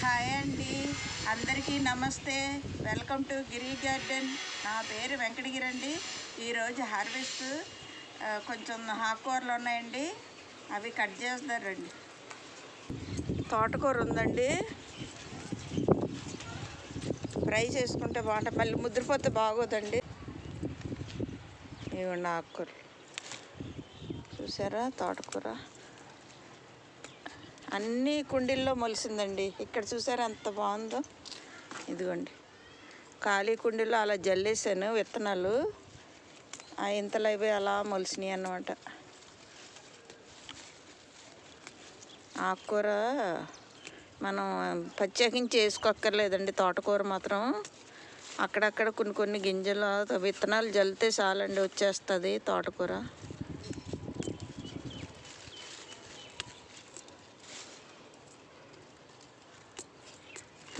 Hi అండి, అందరికీ నమస్తే. Welcome to Giri garden. నా పేరు వెంకటగిరి అండి. ఈరోజు హార్వెస్ట్ కొంచెం ఆకుకూరలు ఉన్నాయండి, అవి కట్ చేస్తారండి. తోటకూర ఉందండి, ఫ్రై చేసుకుంటే బాగుంటుంది, మళ్ళీ ముద్రపోతే బాగోదండి. ఇవ్వండి ఆకుకూర, చూసారా తోటకూర అన్నీ కుండీల్లో మొలిసిందండి. ఇక్కడ చూసారా ఎంత బాగుందో. ఇదిగోండి, ఖాళీ కుండీలో అలా జల్లేసాను విత్తనాలు, ఇంతలో అవి అలా మొలిసినాయి అన్నమాట. ఆకుకూర మనం ప్రత్యేకించి వేసుకోక్కర్లేదండి. తోటకూర మాత్రం అక్కడక్కడ కొన్ని గింజలు విత్తనాలు జల్లితే చాలండి, వచ్చేస్తుంది తోటకూర.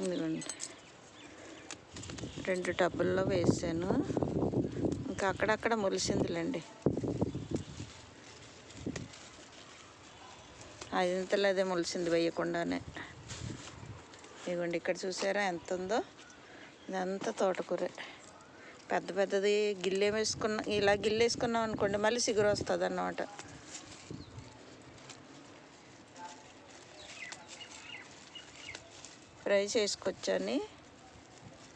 ఇదిగోండి, 2 టబ్బుల్లో వేసాను, ఇంకా అక్కడక్కడ మొలిసిందిలేండి. ఇంతలో అదే మొలిసింది వేయకుండానే. ఇదిగోండి, ఇక్కడ చూసారా ఎంత ఉందో. ఇదంతా తోటకూరే. పెద్దది ఇలా గిల్లేసుకున్నాం అనుకోండి, మళ్ళీ సిగురు వస్తుంది అన్నమాట. ఫ్రై చేసుకొచ్చని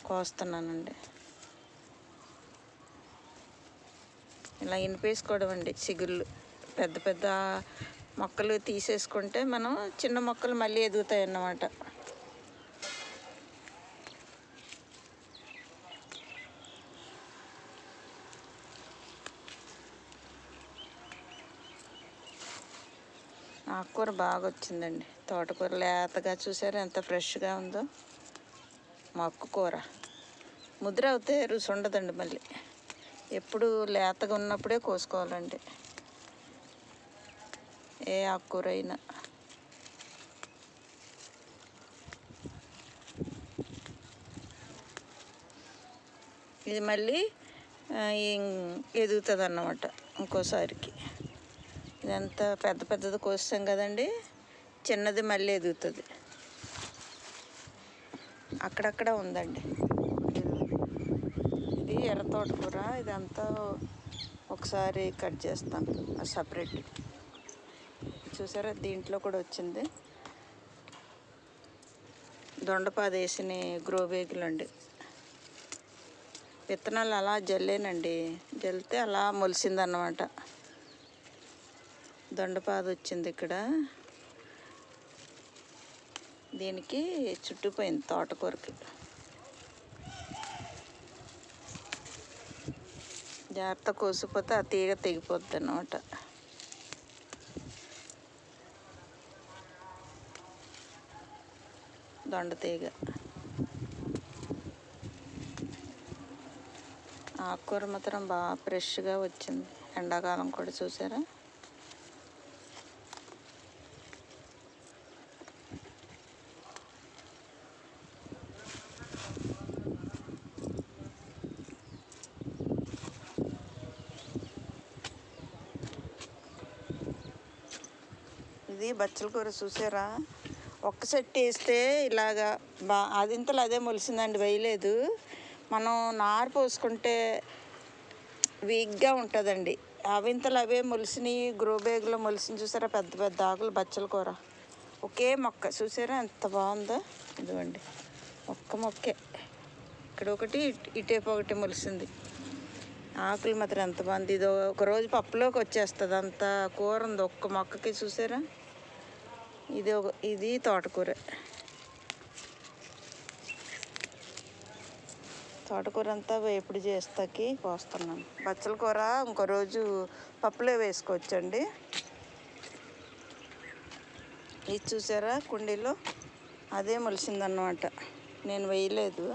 కోస్తున్నానండి. ఇలా ఇనిపేసుకోవడం అండి సిగుళ్ళు. పెద్ద మొక్కలు తీసేసుకుంటే మనం చిన్న మొక్కలు మళ్ళీ ఎదుగుతాయి అన్నమాట. ఆకుకూర బాగా వచ్చిందండి. తోటకూర లేతగా చూసారా ఎంత ఫ్రెష్గా ఉందో. మొక్క కూర ముద్ర అవుతే రుచి ఉండదండి. మళ్ళీ ఎప్పుడు లేతగా ఉన్నప్పుడే కోసుకోవాలండి, ఏ ఆకుకూర అయినా. ఇది మళ్ళీ ఎదుగుతుంది అన్నమాట ఇంకోసారికి. ఇదంతా పెద్దది కోస్తాం కదండి, చిన్నది మళ్ళీ ఎదుగుతుంది. అక్కడక్కడ ఉందండి. ఇది ఎర్ర తోటకూర. ఇదంతా ఒకసారి కట్ చేస్తాను సపరేట్. చూసారా దీంట్లో కూడా వచ్చింది. దొండపాద వేసిన గ్రో బ్యాగులు అండి. విత్తనాలు అలా జల్లేనండి, జల్లితే అలా మొలిసిందన్నమాట. దొండపాద వచ్చింది ఇక్కడ. దీనికి చుట్టుపోయింది తోటకూరకి. జాగ్రత్త కోసిపోతే ఆ తీగ తెగిపోద్ది అన్నమాట. దొండ తీగ. ఆకుకూర మాత్రం బాగా ఫ్రెష్గా వచ్చింది. ఎండాకాలం కూడా చూసారా. ఇది బచ్చల కూర చూసారా. ఒక్క సెట్ వేస్తే ఇలాగా అదింతలో అదే మొలిసిందండి, వేయలేదు. మనం నారు పోసుకుంటే వీక్గా ఉంటుందండి. అవింతలు అవే మొలిసినాయి. గ్రో బ్యాగ్లో మొలిసింది చూసారా, పెద్ద ఆకులు బచ్చల కూర. ఒకే మొక్క చూసారా ఎంత బాగుందో. ఇదిగోండి, ఒక్క మొక్కే. ఇక్కడ ఒకటి, ఇటేపు ఒకటి మొలిసింది. ఆకులు మాత్రం ఎంత బాగుంది. ఇది ఒకరోజు పప్పులోకి వచ్చేస్తుంది, అంత కూర ఉంది ఒక్క మొక్కకి. చూసారా, ఇది తోటకూర. తోటకూర అంతా వేపుడు చేస్తాకి కోస్తున్నాను. బచ్చల కూర ఇంకో రోజు పప్పులో వేసుకోవచ్చండి. ఇది చూసారా కుండీలో అదే మొలిసిందన్నమాట, నేను వేయలేదు.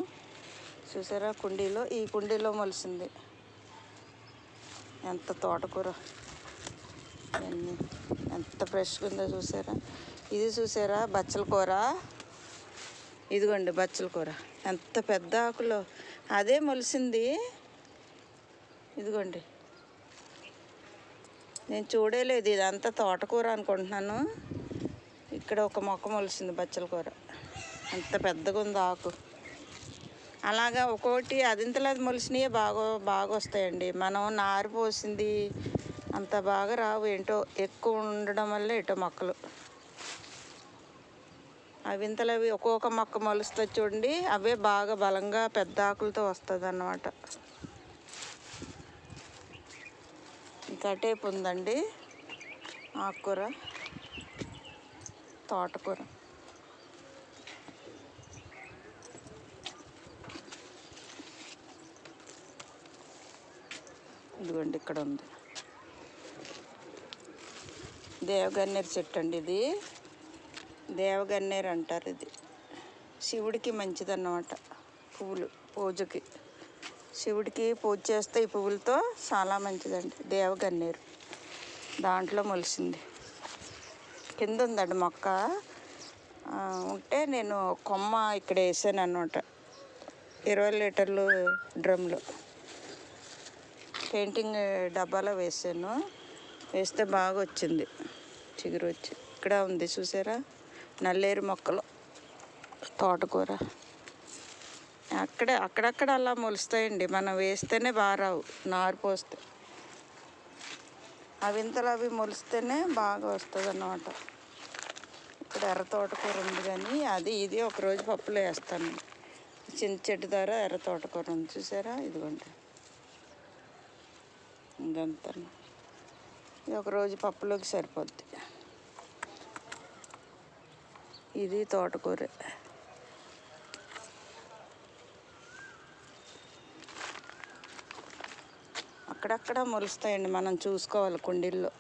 చూసారా కుండీలో, ఈ కుండీలో మొలిసింది. ఎంత తోటకూర ఎంత ఫ్రెష్గా ఉందో చూసారా. ఇది చూసారా బచ్చల కూర. ఇదిగోండి బచ్చల కూర ఎంత పెద్ద ఆకులో అదే మొలిసింది. ఇదిగోండి, నేను చూడలేదు, ఇదంతా తోటకూర అనుకుంటున్నాను. ఇక్కడ ఒక మొక్క మొలిసింది బచ్చల కూర. అంత పెద్దగా ఉంది ఆకు. అలాగా ఒక్కోటి అదింతలో అది మొలిసినవి బాగా వస్తాయండి. మనం నారు పోసింది అంత బాగా రావు, ఏంటో ఎక్కువ ఉండడం వల్ల ఏటో మొక్కలు అవింతలు అవి ఒక్కొక్క మొక్క మొలుస్తుంది చూడండి, అవే బాగా బలంగా పెద్ద ఆకులతో వస్తుంది అన్నమాట. ఇంకా టేపు ఉందండి ఆకుకూర, తోటకూర. ఇదిగోండి ఇక్కడ ఉంది దేవగన్నేరు చెట్టు అండి. ఇది దేవగన్నేరు అంటారు. ఇది శివుడికి మంచిదన్నమాట. పువ్వులు పూజకి, శివుడికి పూజ చేస్తే ఈ పువ్వులతో చాలా మంచిదండి దేవగన్నేరు. దాంట్లో మొలిసింది. కింద ఉందండి మొక్క. ఉంటే నేను కొమ్మ ఇక్కడ వేసాను అన్నమాట. 20 లీటర్లు డ్రమ్లో పెయింటింగ్ డబ్బాలో వేసాను. వేస్తే బాగా వచ్చింది, చిగురు వచ్చి. ఇక్కడ ఉంది చూసారా, నల్లేరు మొక్కలు, తోటకూర. అక్కడక్కడ అలా మొలుస్తాయండి. మనం వేస్తేనే బాగా రావు, నారు పోస్తే. అవింతలు అవి మొలిస్తేనే బాగా వస్తుంది అన్నమాట. ఇక్కడ ఎర్ర తోటకూర ఉంది, కానీ ఇది ఒకరోజు పప్పులో వేస్తాను. చిన్న చెట్టు ద్వారా ఎర్ర తోటకూర ఉంది చూసారా, ఇదిగోండి. ఇంకంతా ఇది ఒకరోజు పప్పులోకి సరిపోద్ది. ఇది తోటకూర. అక్కడక్కడ మొలుస్తాయండి, మనం చూసుకోవాలి కుండీల్లో.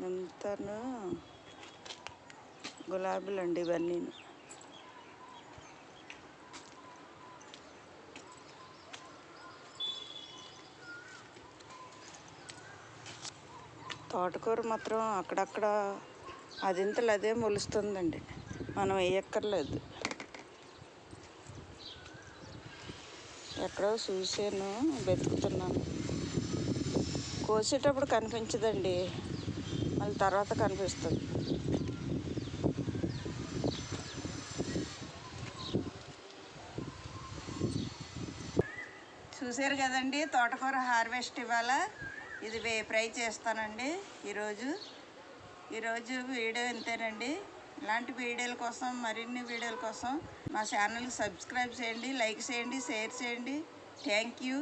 అంతాను గులాబీలు అండి ఇవన్నీ. తోటకూర మాత్రం అక్కడక్కడ అదింతలు అదే మొలుస్తుందండి, మనం వేయక్కర్లేదు. ఎక్కడో చూసాను, వెతుకుతున్నాను. కోసేటప్పుడు కనిపించదండి, మళ్ళీ తర్వాత కనిపిస్తుంది. చూసారు కదండి తోటకూర హార్వెస్ట్. ఇవాళ ఇది ఫ్రై చేస్తానండి ఈరోజు వీడియో ఇంతేనండి. ఇలాంటి వీడియోల కోసం, మరిన్ని వీడియోల కోసం మా ఛానల్కి సబ్స్క్రైబ్ చేయండి, లైక్ చేయండి, షేర్ చేయండి. Thank you.